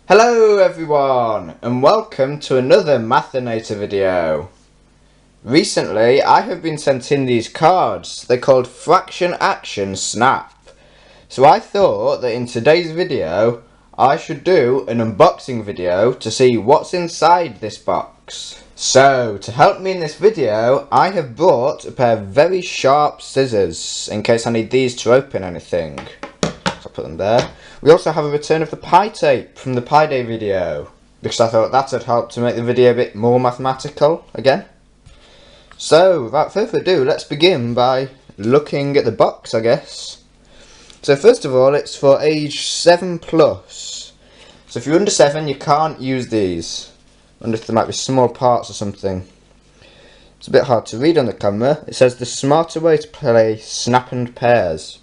Hello everyone and welcome to another Mathinator video. Recently I have been sent in these cards. They're called Fraction Action Snap. So I thought that in today's video I should do an unboxing video to see what's inside this box. So to help me in this video I have brought a pair of very sharp scissors in case I need these to open anything. So I'll put them there. We also have a return of the pie tape from the Pi Day video, because I thought that would help to make the video a bit more mathematical again. So, without further ado, let's begin by looking at the box, I guess. So first of all, it's for age 7+. So if you're under 7, you can't use these. I wonder if there might be small parts or something. It's a bit hard to read on the camera. It says the smarter way to play Snap and Pairs.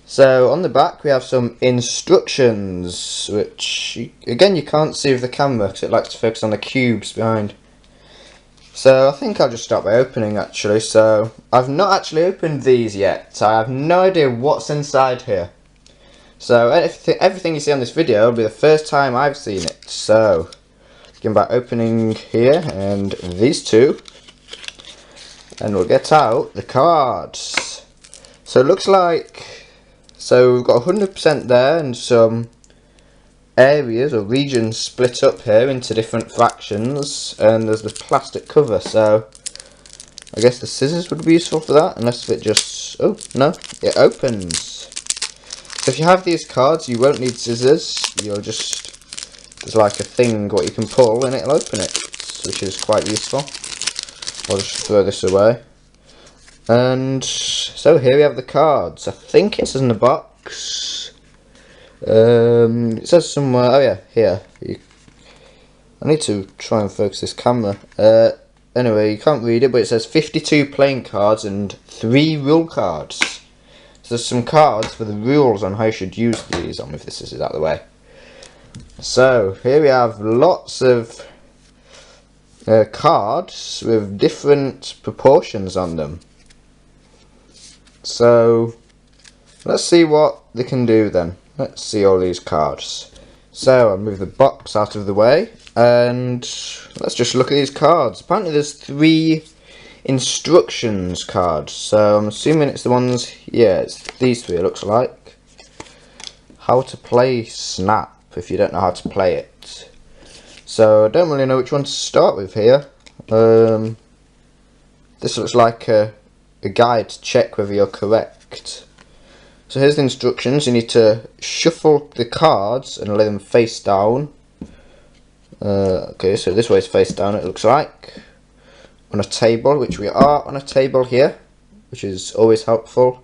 So on the back we have some instructions, which again you can't see with the camera because it likes to focus on the cubes behind. So I think I'll just start by opening actually. So I've not actually opened these yet. I have no idea what's inside here. So everything you see on this video will be the first time I've seen it. So begin by opening here and these two, and we'll get out the cards. So it looks like, so we've got 100% there and some areas or regions split up here into different fractions, and there's the plastic cover, so I guess the scissors would be useful for that, unless it just, oh no, it opens. So if you have these cards you won't need scissors, you'll just, there's like a thing what you can pull and it'll open it, which is quite useful. I'll just throw this away. And so here we have the cards. I think it says in the box. It says somewhere. Oh yeah, here. I need to try and focus this camera. Anyway, you can't read it, but it says 52 playing cards and 3 rule cards. So there's some cards for the rules on how you should use these. I'll move the scissors out of the way. So here we have lots of cards with different proportions on them. So let's see what they can do then. Let's see all these cards. So I'll move the box out of the way and let's just look at these cards. Apparently there's 3 instructions cards, so I'm assuming it's the ones, yeah, it's these 3 it looks like. How to play Snap if you don't know how to play it. So I don't really know which one to start with here. This looks like a guide to check whether you're correct. So here's the instructions. You need to shuffle the cards and lay them face down. Okay, so this way is face down it looks like. On a table, which we are on a table here, which is always helpful.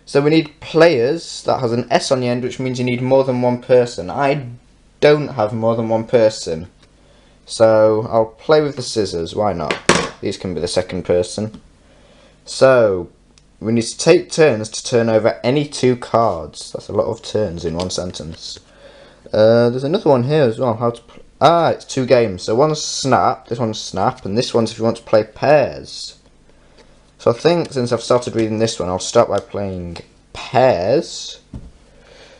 So we need players, that has an S on the end, which means you need more than one person. I don't have more than one person, so I'll play with the scissors, why not? These can be the second person. So we need to take turns to turn over any 2 cards. That's a lot of turns in one sentence. There's another one here as well. How to it's 2 games. So one's Snap, this one's Snap, and this one's if you want to play pairs. So I think since I've started reading this one, I'll start by playing pairs.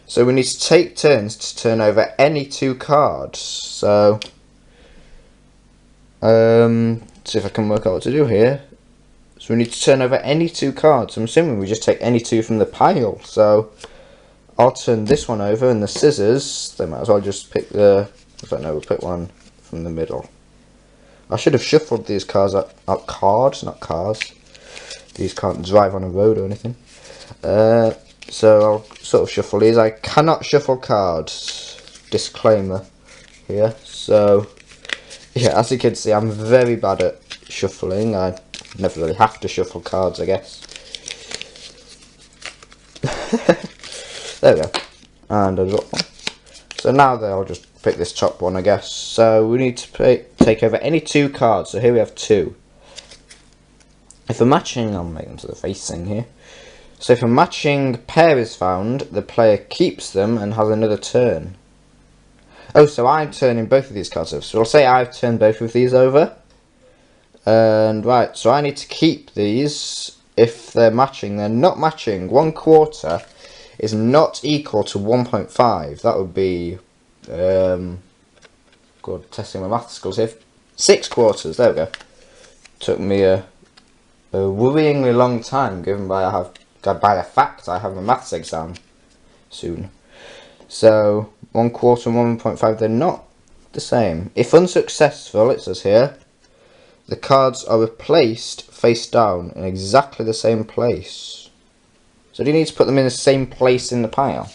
So we need to take turns to turn over any 2 cards. So see if I can work out what to do here. So we need to turn over any 2 cards. I'm assuming we just take any 2 from the pile. So I'll turn this one over, and the scissors, they might as well just pick the, I don't know, we'll pick one from the middle. I should have shuffled these cards up cards, not cars. These can't drive on a road or anything. So I'll sort of shuffle these. I cannot shuffle cards. Disclaimer here. So yeah, as you can see, I'm very bad at shuffling. I never really have to shuffle cards, I guess. There we go. And I got one. So now I'll just pick this top one, I guess. So we need to take over any 2 cards. So here we have 2. If a matching, I'll make them to the facing here. So if a matching pair is found, the player keeps them and has another turn. Oh, so I'm turning both of these cards over. So I'll say I've turned both of these over. And right, so I need to keep these if they're matching. They're not matching. 1/4 is not equal to 1.5. That would be Good, testing my math skills here. 6 quarters, there we go. Took me a worryingly long time, given by the fact I have a maths exam soon. So 1 quarter and 1.5, they're not the same. If unsuccessful, it says here, the cards are replaced face down in exactly the same place. So do you need to put them in the same place in the pile?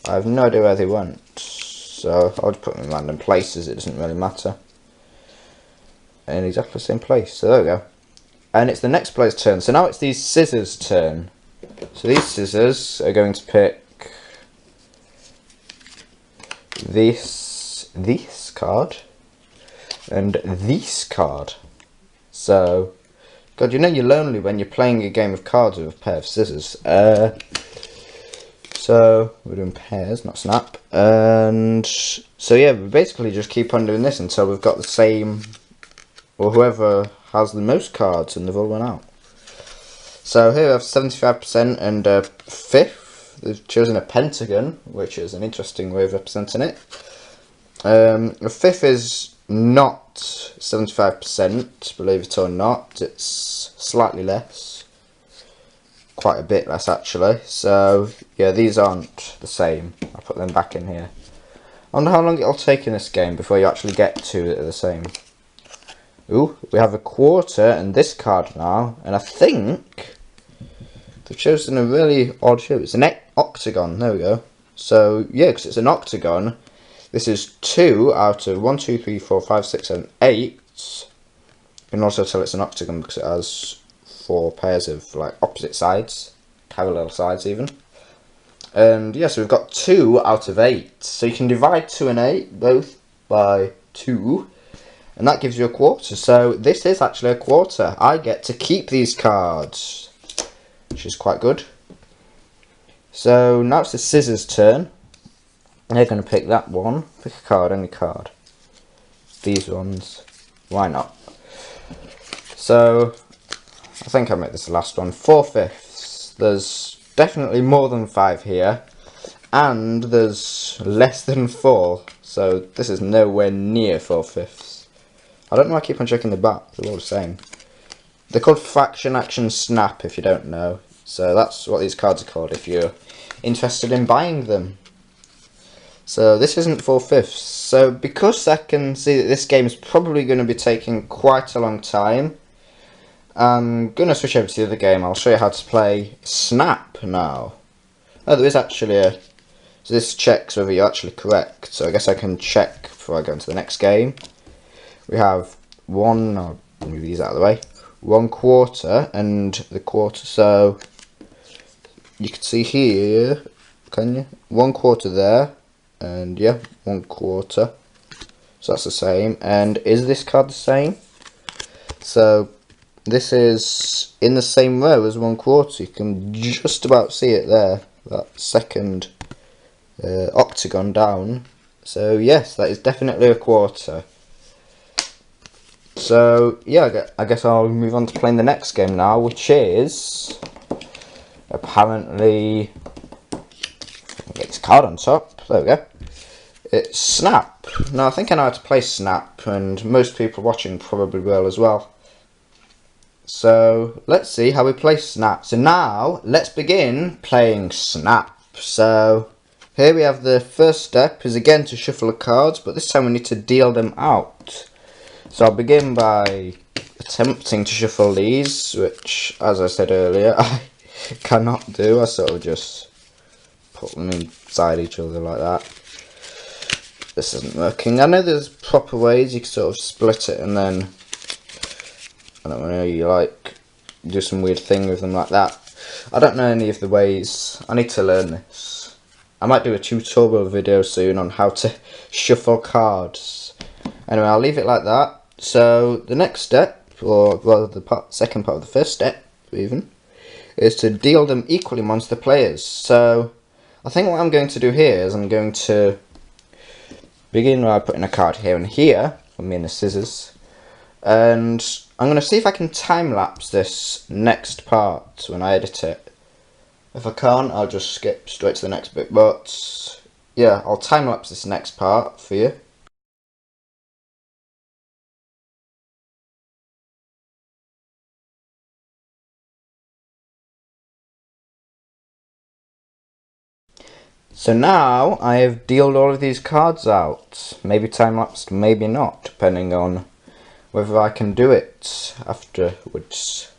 I have no idea where they went. So I'll just put them in random places, it doesn't really matter. In exactly the same place, so there we go. And it's the next player's turn, so now it's these scissors' turn. So these scissors are going to pick this card and this card. So, God, you know you're lonely when you're playing a game of cards with a pair of scissors. So we're doing pairs, not snap. And so yeah, we basically just keep on doing this until we've got the same, or whoever has the most cards and they've all run out. So here we have 75% and a fifth. They've chosen a pentagon, which is an interesting way of representing it. A fifth is not 75%, believe it or not. It's slightly less. Quite a bit less actually. So yeah, these aren't the same. I'll put them back in here. I wonder how long it'll take in this game before you actually get two that are the same. Ooh, we have a quarter and this card now, and I think they've chosen a really odd shape. It's an octagon, there we go. So yeah, because it's an octagon, this is 2 out of 1, 2, 3, 4, 5, 6, 7, 8. You can also tell it's an octagon because it has 4 pairs of like opposite sides, parallel sides even. And yeah, so we've got 2 out of 8. So you can divide 2 and 8 both by 2. And that gives you a quarter. So this is actually a quarter. I get to keep these cards, which is quite good. So now it's the scissors' turn. They're going to pick that one. Pick a card, any card. These ones. Why not? So I think I made this the last one. 4/5. There's definitely more than 5 here. And there's less than 4. So this is nowhere near 4/5. I don't know why I keep on checking the back, they're all the same. They're called Fraction Action Snap if you don't know. So that's what these cards are called if you're interested in buying them. So this isn't 4/5. So because I can see that this game is probably going to be taking quite a long time, I'm going to switch over to the other game. I'll show you how to play Snap now. Oh, there is actually a... So this checks whether you're actually correct. So I guess I can check before I go into the next game. We have one, I'll move these out of the way, 1 quarter and the quarter, so you can see here, can you? 1 quarter there, and yeah, 1 quarter, so that's the same. And is this card the same? So this is in the same row as 1 quarter, you can just about see it there, that second octagon down. So yes, that is definitely a quarter. So yeah, I guess I'll move on to playing the next game now, which is apparently, get this card on top, there we go, it's Snap. Now I think I know how to play Snap, and most people watching probably will as well. So let's see how we play Snap. So now let's begin playing Snap. So here we have the first step is again to shuffle the cards, but this time we need to deal them out. So I'll begin by attempting to shuffle these, which, as I said earlier, I cannot do. I sort of just put them inside each other like that. This isn't working. I know there's proper ways you can sort of split it and then, I don't know, you like do some weird thing with them like that. I don't know any of the ways. I need to learn this. I might do a tutorial video soon on how to shuffle cards. Anyway, I'll leave it like that. So the next step, or well, the second part of the first step even, is to deal them equally amongst the players. So I think what I'm going to do here is I'm going to begin by putting a card here and here, for me and the scissors, and I'm going to see if I can time-lapse this next part when I edit it. If I can't, I'll just skip straight to the next bit, but yeah, I'll time lapse this next part for you. So now I have dealt all of these cards out. Maybe time lapsed, maybe not, depending on whether I can do it afterwards.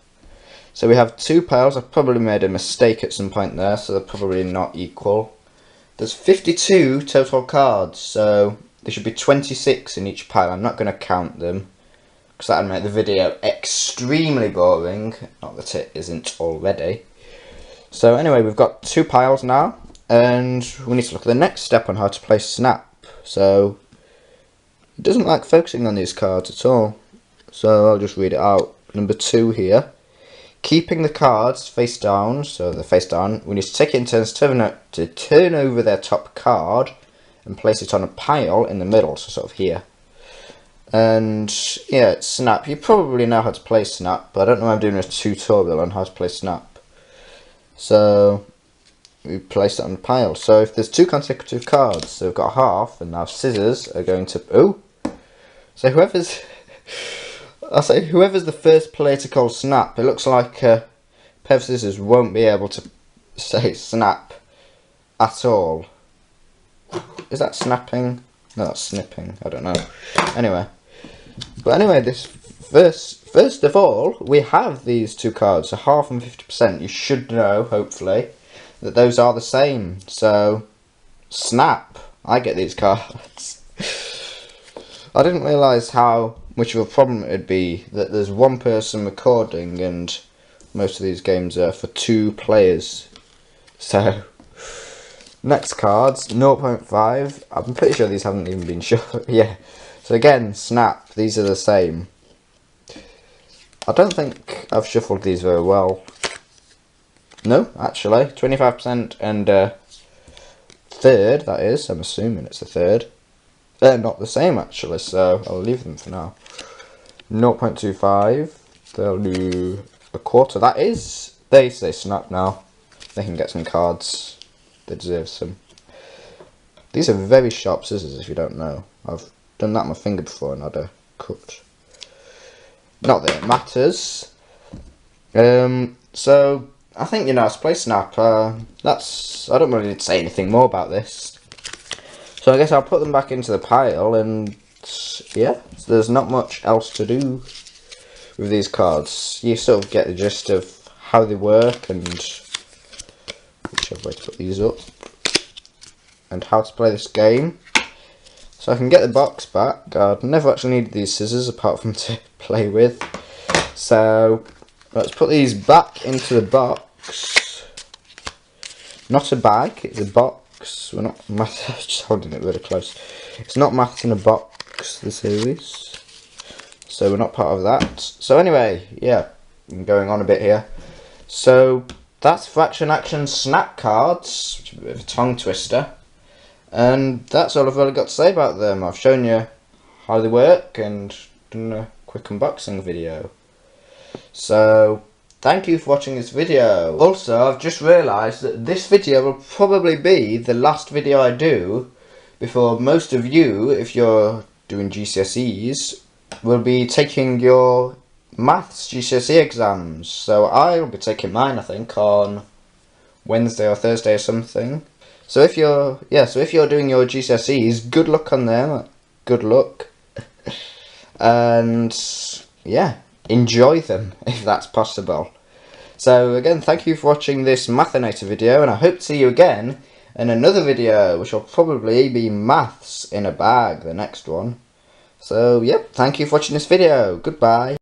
So we have 2 piles. I've probably made a mistake at some point there, so they're probably not equal. There's 52 total cards, so there should be 26 in each pile. I'm not going to count them, because that would make the video extremely boring. Not that it isn't already. So anyway, we've got 2 piles now, and we need to look at the next step on how to play Snap. So it doesn't like focusing on these cards at all, so I'll just read it out. Number 2 here. Keeping the cards face down, so they're face down, we need to take it in turns to turn over their top card and place it on a pile in the middle, so sort of here. And yeah, it's Snap. You probably know how to play Snap, but I don't know why I'm doing a tutorial on how to play Snap. So we place it on the pile. So if there's 2 consecutive cards, so we've got half, and now scissors are going to... Oh! So whoever's... I'll say whoever's the first player to call Snap, it looks like pair of scissors won't be able to say Snap at all. Is that snapping? No, that's snipping. I don't know. Anyway, this first of all, we have these 2 cards, so half and 50%. You should know, hopefully, that those are the same. So, Snap. I get these cards. I didn't realise how much of a problem it would be that there's 1 person recording and most of these games are for 2 players. So, next cards, 0.5. I'm pretty sure these haven't even been shown. Yeah. So again, Snap. These are the same. I don't think I've shuffled these very well. No, actually. 25% and third, that is. I'm assuming it's the third. They're not the same actually, so I'll leave them for now. 0.25. They'll do a quarter. That is. They say Snap now. They can get some cards. They deserve some. These are very sharp scissors if you don't know. I've done that on my finger before and had a cut. Not that it matters. So I think you know how to play Snap. I don't really need to say anything more about this. So I guess I'll put them back into the pile, and yeah, so there's not much else to do with these cards. You sort of get the gist of how they work and whichever way to put these up, and how to play this game. So I can get the box back. I've never actually needed these scissors apart from to play with. So let's put these back into the box. Not a bag, it's a box. We're not math. Just holding it really close. It's not Maths in a Box, the series. So we're not part of that. So anyway, yeah, I'm going on a bit here. So that's Fraction Action Snap cards, which is a bit of a tongue twister. And that's all I've really got to say about them. I've shown you how they work and done a quick unboxing video. So thank you for watching this video. Also, I've just realised that this video will probably be the last video I do before most of you, if you're doing GCSEs, will be taking your Maths GCSE exams. So I'll be taking mine, I think, on Wednesday or Thursday or something. So if you're doing your GCSEs, good luck on them. Good luck. And yeah, enjoy them if that's possible. So again, thank you for watching this Mathinator video, and I hope to see you again in another video, which will probably be Maths in a Bag, the next one. So yep, thank you for watching this video. Goodbye.